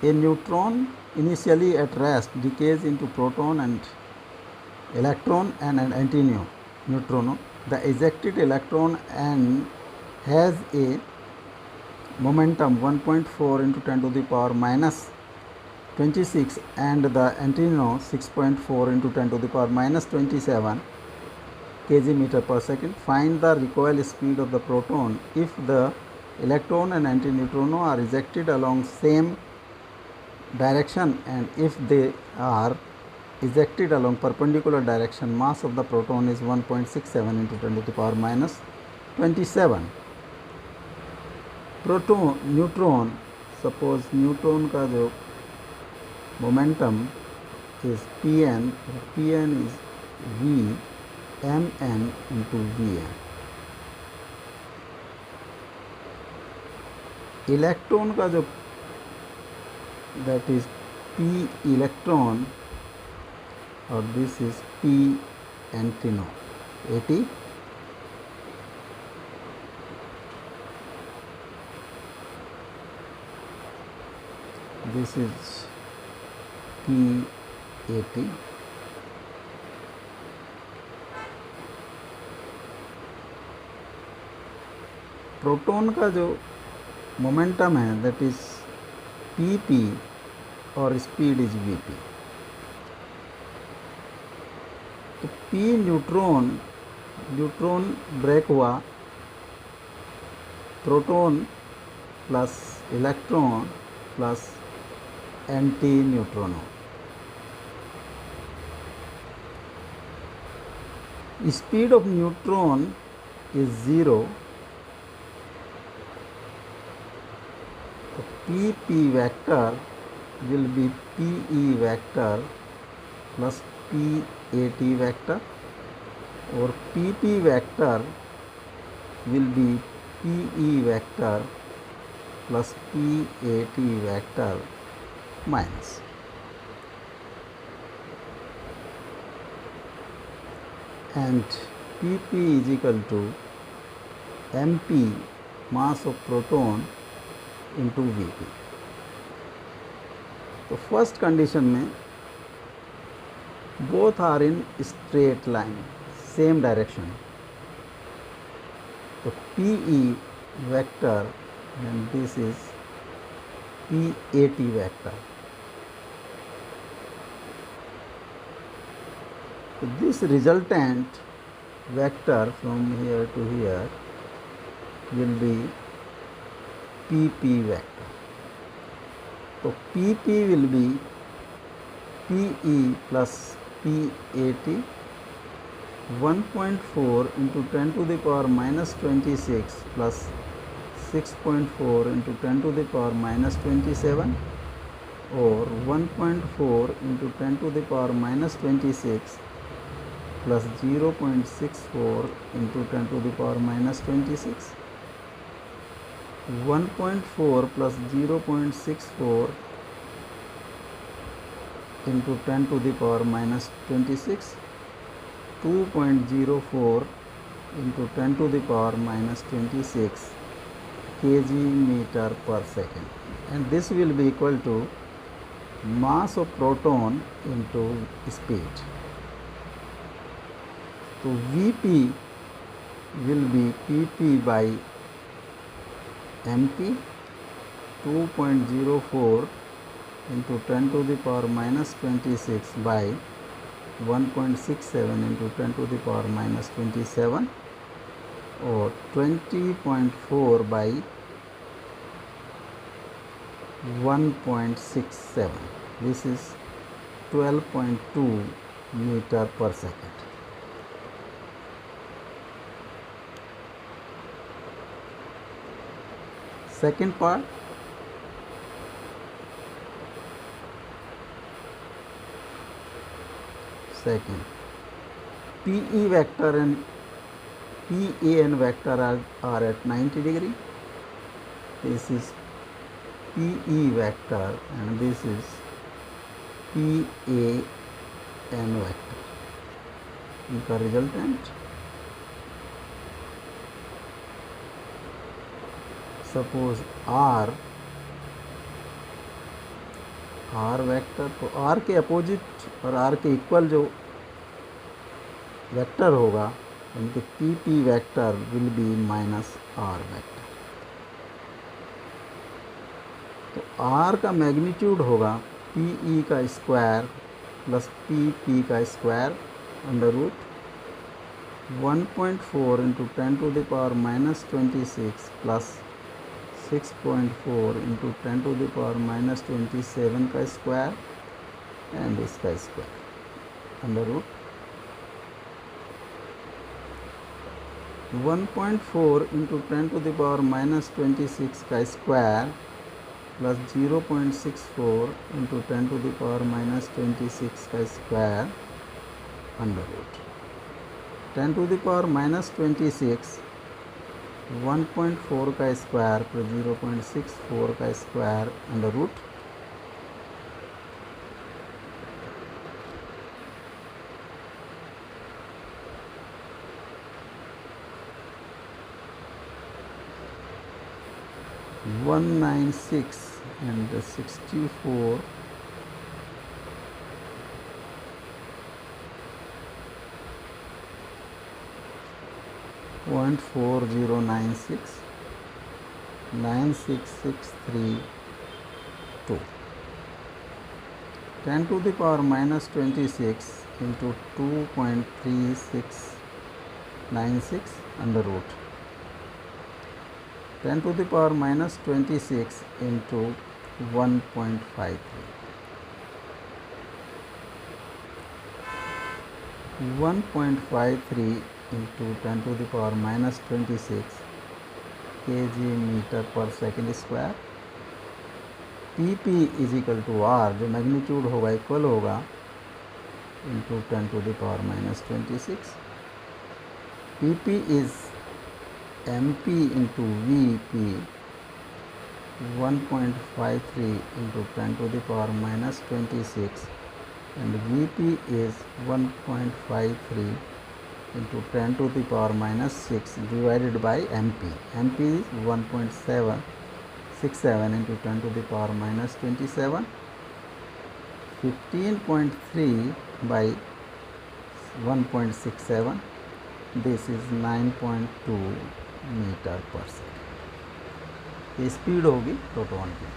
A neutron initially at rest decays into proton and electron and an antineutrino. The ejected electron and has a momentum 1.4 into 10 to the power minus 26 and the antineutrino 6.4 into 10 to the power minus 27 kg meter per second. Find the recoil speed of the proton if the electron and antineutrino are ejected along same direction and if they are ejected along perpendicular direction. Mass of the proton is 1.67 into 10 to the power minus 27. Proton neutron, suppose neutron का जो momentum is Pn, Pn is V mn into Vn. Electron का जो that is P electron और this is P antineutrino 80. This is P80. Proton का जो momentum है that is Pp और speed is Vp. तो P न्यूट्रॉन ब्रेक हुआ, proton plus electron plus antineutrino. Speed of neutron is 0. तो Pp vector will be Pe vector plus Pat vector और Pp vector will be Pe vector plus Pat vector minus. And Pp is equal to mp mass of proton into Vp. तो first condition में both are in straight line, same direction. तो Pe vector and this is Pat vector. So this resultant vector from here to here will be Pp vector. So Pp will be Pe plus Pat 1.4 into 10 to the power minus 26 plus 6.4 into 10 to the power minus 27 or 1.4 into 10 to the power minus 26 plus 0.64 into 10 to the power minus 26. 1.4 plus 0.64 into 10 to the power minus 26, 2.04 into 10 to the power minus 26 kg meter per second, and this will be equal to mass of proton into speed. So Vp will be Pp by mp 2.04 into 10 to the power minus 26 by 1.67 into 10 to the power minus 27 or 20.4 by 1.67. This is 12.2 meter per second. Second part, second Pe vector and Pan vector are at 90 degree. This is Pe vector and this is Pan vector. इनका resultant suppose R R vector, तो R के opposite और R के equal जो vector होगा यानी कि P P vector will be minus R vector. तो आर का मैग्नीट्यूड होगा पी ई का स्क्वायर प्लस पी पी का square under root 1.4 into 10⁻⁻26 plus 6.4 into 10⁻⁻27 का स्क्वायर एंड इसका स्क्वायर अंडर रूट 1.4 इंटू 10⁻⁻26 का स्क्वायर प्लस 0.64 इंटू 10⁻⁻26 का square under root 10⁻⁻26 1.4 का स्क्वायर प्लस 0.64 का square under root 196 and 64 .4096 96632 10⁻⁻26 into 2.3696 under root 10⁻⁻26 into 1.53 1.53 into 10⁻⁻26 kg metre per second square. P P is equal to R जो magnitude होगा equal होगा into 10⁻⁻26। P P is M P into V P 1.53 into 10⁻⁻26 and Vp is 1.53 into 10⁻⁻6 divided by Mp. Mp is 1.767 into 10⁻⁻27. 15.3 by 1.67. This is 9.2 metre per second. ये speed होगी proton की।